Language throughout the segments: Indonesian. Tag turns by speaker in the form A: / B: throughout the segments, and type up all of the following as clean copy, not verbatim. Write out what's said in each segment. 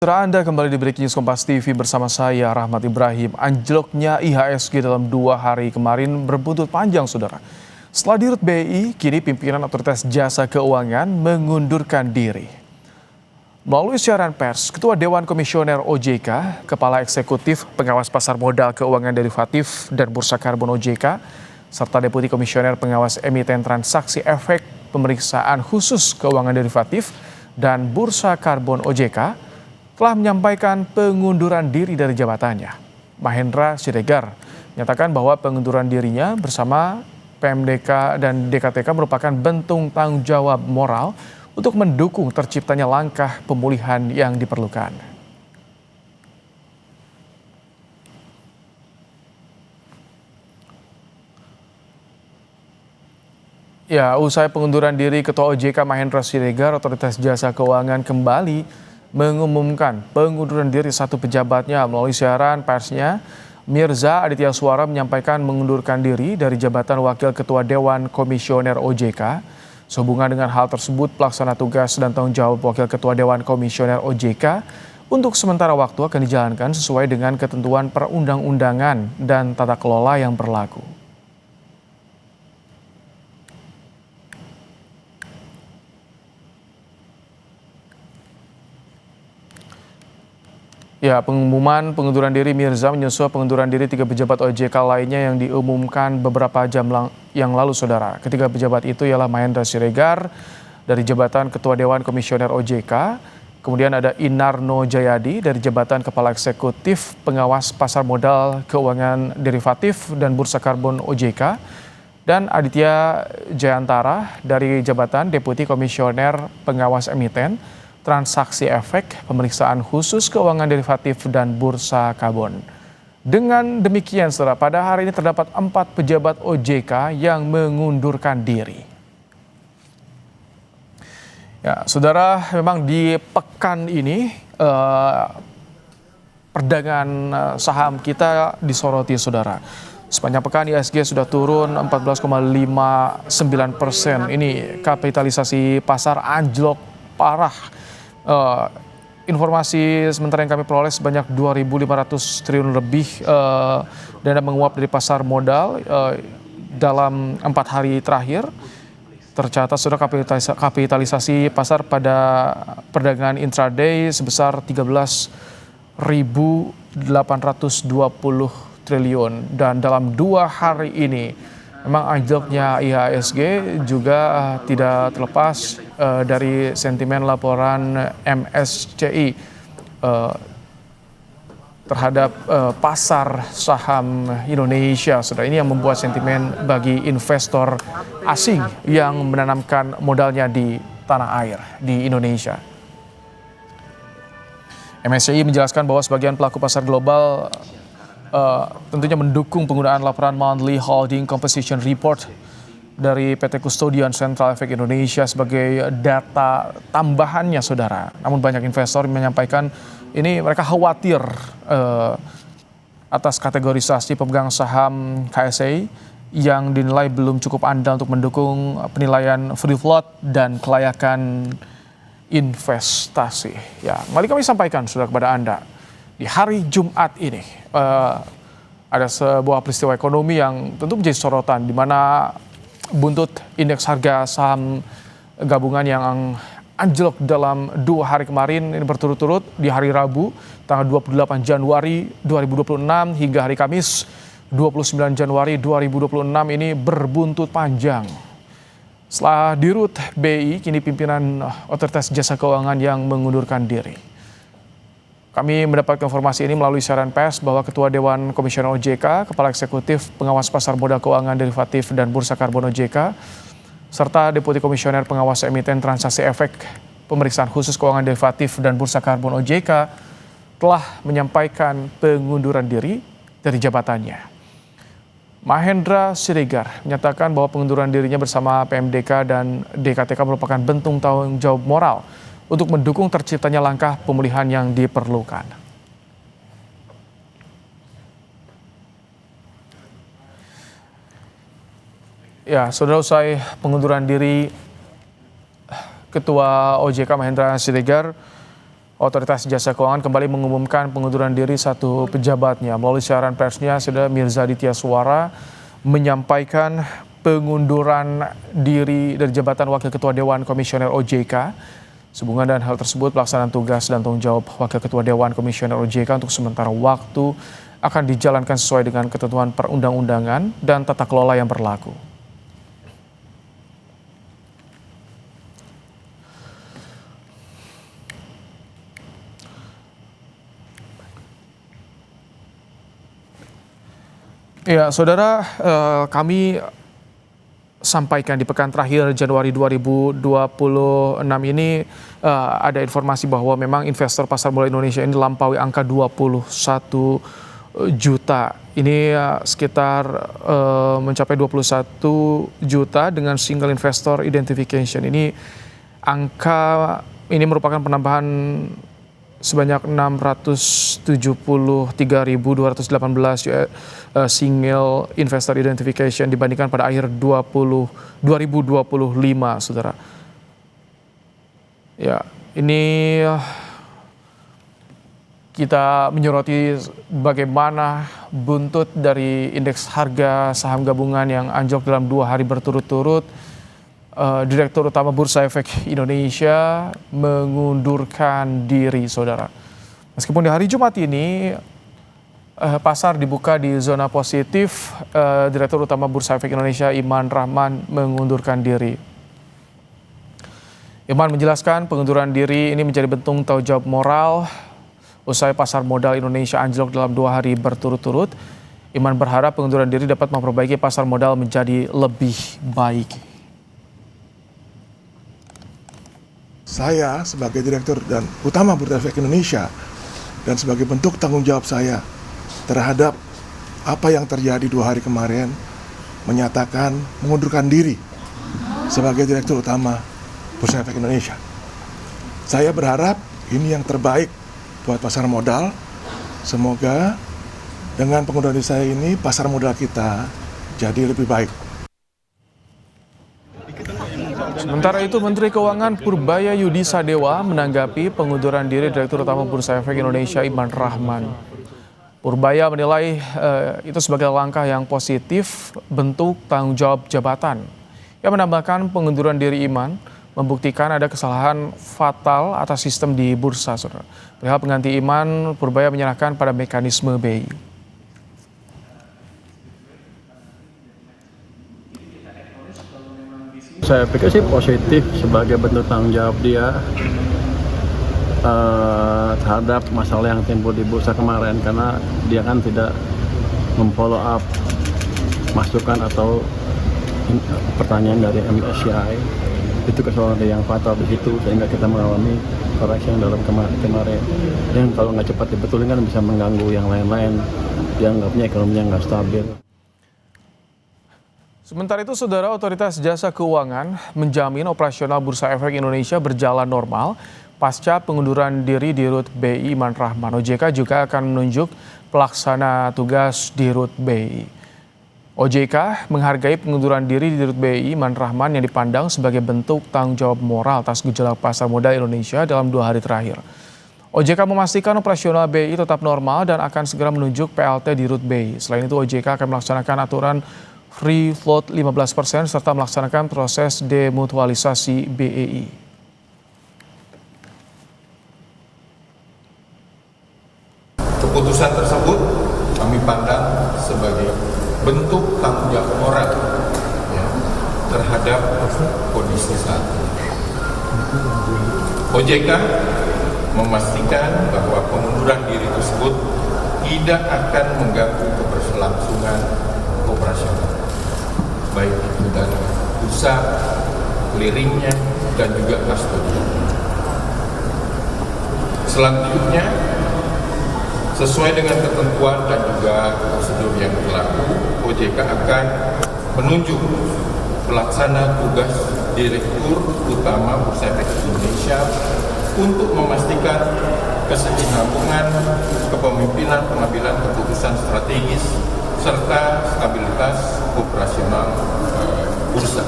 A: Saudara, Anda kembali di Breaking News Kompas TV bersama saya Rahmat Ibrahim. Anjloknya IHSG dalam 2 hari kemarin berbuntut panjang, saudara. Setelah dirut BI, kini pimpinan Otoritas Jasa Keuangan mengundurkan diri. Melalui siaran pers, Ketua Dewan Komisioner OJK, Kepala Eksekutif Pengawas Pasar Modal Keuangan Derivatif dan Bursa Karbon OJK, serta Deputi Komisioner Pengawas Emiten Transaksi Efek Pemeriksaan Khusus Keuangan Derivatif dan Bursa Karbon OJK, telah menyampaikan pengunduran diri dari jabatannya. Mahendra Siregar menyatakan bahwa pengunduran dirinya bersama PMDK dan DKTK merupakan bentuk tanggung jawab moral untuk mendukung terciptanya langkah pemulihan yang diperlukan. Ya, usai pengunduran diri Ketua OJK Mahendra Siregar, Otoritas Jasa Keuangan kembali mengumumkan pengunduran diri satu pejabatnya. Melalui siaran persnya, Mirza Aditya Suara menyampaikan mengundurkan diri dari jabatan Wakil Ketua Dewan Komisioner OJK. Sehubungan dengan hal tersebut, pelaksana tugas dan tanggung jawab Wakil Ketua Dewan Komisioner OJK untuk sementara waktu akan dijalankan sesuai dengan ketentuan perundang-undangan dan tata kelola yang berlaku. Ya, pengumuman pengunduran diri Mirza menyusul pengunduran diri 3 pejabat OJK lainnya yang diumumkan beberapa jam yang lalu, saudara. Ketiga pejabat itu ialah Mahendra Siregar dari jabatan Ketua Dewan Komisioner OJK, kemudian ada Inarno Jayadi dari jabatan Kepala Eksekutif Pengawas Pasar Modal Keuangan Derivatif dan Bursa Karbon OJK, dan Aditya Jayantara dari jabatan Deputi Komisioner Pengawas Emiten Transaksi Efek Pemeriksaan Khusus Keuangan Derivatif dan Bursa Karbon. Dengan demikian, saudara, pada hari ini terdapat 4 pejabat OJK yang mengundurkan diri. Ya, saudara, memang di pekan ini perdagangan saham kita disoroti, saudara. Sepanjang pekan IHSG sudah turun 14,59%. Ini kapitalisasi pasar anjlok parah. Informasi sementara yang kami peroleh sebanyak 2.500 triliun lebih dana menguap dari pasar modal dalam 4 hari terakhir. Tercatat sudah kapitalisasi pasar pada perdagangan intraday sebesar 13.820 triliun, dan dalam 2 hari ini memang anjloknya IHSG juga tidak terlepas dari sentimen laporan MSCI terhadap pasar saham Indonesia. Saudara, ini yang membuat sentimen bagi investor asing yang menanamkan modalnya di tanah air di Indonesia. MSCI menjelaskan bahwa sebagian pelaku pasar global tentunya mendukung penggunaan laporan Monthly Holding Composition Report dari PT Custodian Central Efek Indonesia sebagai data tambahannya, saudara. Namun banyak investor menyampaikan ini mereka khawatir atas kategorisasi pemegang saham KSI yang dinilai belum cukup andal untuk mendukung penilaian free float dan kelayakan investasi. Ya, mari kami sampaikan, saudara, kepada Anda. Di hari Jumat ini ada sebuah peristiwa ekonomi yang tentu menjadi sorotan, di mana buntut indeks harga saham gabungan yang anjlok dalam 2 hari kemarin ini berturut-turut di hari Rabu tanggal 28 Januari 2026 hingga hari Kamis 29 Januari 2026 ini berbuntut panjang. Setelah dirut BI, kini pimpinan Otoritas Jasa Keuangan yang mengundurkan diri. Kami mendapatkan informasi ini melalui siaran pers bahwa Ketua Dewan Komisioner OJK, Kepala Eksekutif Pengawas Pasar Modal Keuangan Derivatif dan Bursa Karbon OJK, serta Deputi Komisioner Pengawas Emiten Transaksi Efek Pemeriksaan Khusus Keuangan Derivatif dan Bursa Karbon OJK telah menyampaikan pengunduran diri dari jabatannya. Mahendra Siregar menyatakan bahwa pengunduran dirinya bersama PMDK dan DKTK merupakan bentuk tanggung jawab moral untuk mendukung terciptanya langkah pemulihan yang diperlukan. Ya, saudara, usai pengunduran diri Ketua OJK Mahendra Siregar, Otoritas Jasa Keuangan kembali mengumumkan pengunduran diri satu pejabatnya. Melalui siaran persnya, Saudara Mirza Aditya Suara menyampaikan pengunduran diri dari jabatan Wakil Ketua Dewan Komisioner OJK. Sehubungan dengan hal tersebut, pelaksanaan tugas dan tanggung jawab Wakil Ketua Dewan Komisioner OJK untuk sementara waktu akan dijalankan sesuai dengan ketentuan perundang-undangan dan tata kelola yang berlaku. Ya, Saudara, kami sampaikan di pekan terakhir Januari 2026 ini ada informasi bahwa memang investor pasar modal Indonesia ini lampaui angka 21 juta. Ini sekitar mencapai 21 juta dengan single investor identification. Ini angka ini merupakan penambahan sebanyak 673.218 single investor identification dibandingkan pada akhir 2025, Saudara. Ya, ini kita menyoroti bagaimana buntut dari indeks harga saham gabungan yang anjlok dalam 2 hari berturut-turut. Direktur Utama Bursa Efek Indonesia mengundurkan diri, Saudara. Meskipun di hari Jumat ini pasar dibuka di zona positif, Direktur Utama Bursa Efek Indonesia Iman Rahman mengundurkan diri. Iman menjelaskan pengunduran diri ini menjadi bentuk tanggung jawab moral usai pasar modal Indonesia anjlok dalam 2 hari berturut-turut. Iman berharap pengunduran diri dapat memperbaiki pasar modal menjadi lebih baik.
B: Saya sebagai Direktur dan Utama Bursa Efek Indonesia dan sebagai bentuk tanggung jawab saya terhadap apa yang terjadi 2 hari kemarin menyatakan mengundurkan diri sebagai Direktur Utama Bursa Efek Indonesia. Saya berharap ini yang terbaik buat pasar modal. Semoga dengan pengunduran diri saya ini pasar modal kita jadi lebih baik.
A: Sementara itu, Menteri Keuangan Purbaya Yudi Sadewa menanggapi pengunduran diri Direktur Utama Bursa Efek Indonesia Iman Rahman. Purbaya menilai itu sebagai langkah yang positif bentuk tanggung jawab jabatan. Ia menambahkan pengunduran diri Iman membuktikan ada kesalahan fatal atas sistem di bursa. Perihal pengganti Iman, Purbaya menyerahkan pada mekanisme BI.
C: Saya pikir sih positif sebagai bentuk tanggung jawab dia terhadap masalah yang timbul di bursa kemarin, karena dia kan tidak memfollow up masukan atau pertanyaan dari MSCI. Itu kesalahan yang fatal di situ sehingga kita mengalami koreksi yang dalam kemarin yang kalau nggak cepat dibetulin kan bisa mengganggu yang lain-lain, dianggapnya ekonominya nggak stabil.
A: Sementara itu, Saudara, Otoritas Jasa Keuangan menjamin operasional Bursa Efek Indonesia berjalan normal pasca pengunduran diri Dirut BI Iman Rahman. OJK juga akan menunjuk pelaksana tugas Dirut BI. OJK menghargai pengunduran diri Dirut BI Iman Rahman yang dipandang sebagai bentuk tanggung jawab moral atas gejolak pasar modal Indonesia dalam 2 hari terakhir. OJK memastikan operasional BI tetap normal dan akan segera menunjuk PLT Dirut BI. Selain itu, OJK akan melaksanakan aturan free float 15% serta melaksanakan proses demutualisasi BEI.
D: Keputusan tersebut kami pandang sebagai bentuk tanggung jawab moral ya, terhadap kondisi saat ini. OJK memastikan bahwa pengunduran diri tersebut tidak akan mengganggu keberlangsungan operasional, baik itu dari pusat, clearingnya, dan juga kustodian. Selanjutnya, sesuai dengan ketentuan dan juga prosedur yang berlaku, OJK akan menunjuk pelaksana tugas Direktur Utama Bursa Efek Indonesia untuk memastikan kesinambungan kepemimpinan pengambilan keputusan strategis serta stabilitas operasional bursa.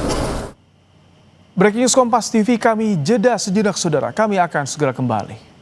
A: Breaking News Kompas TV, kami jeda sejenak, Saudara. Kami akan segera kembali.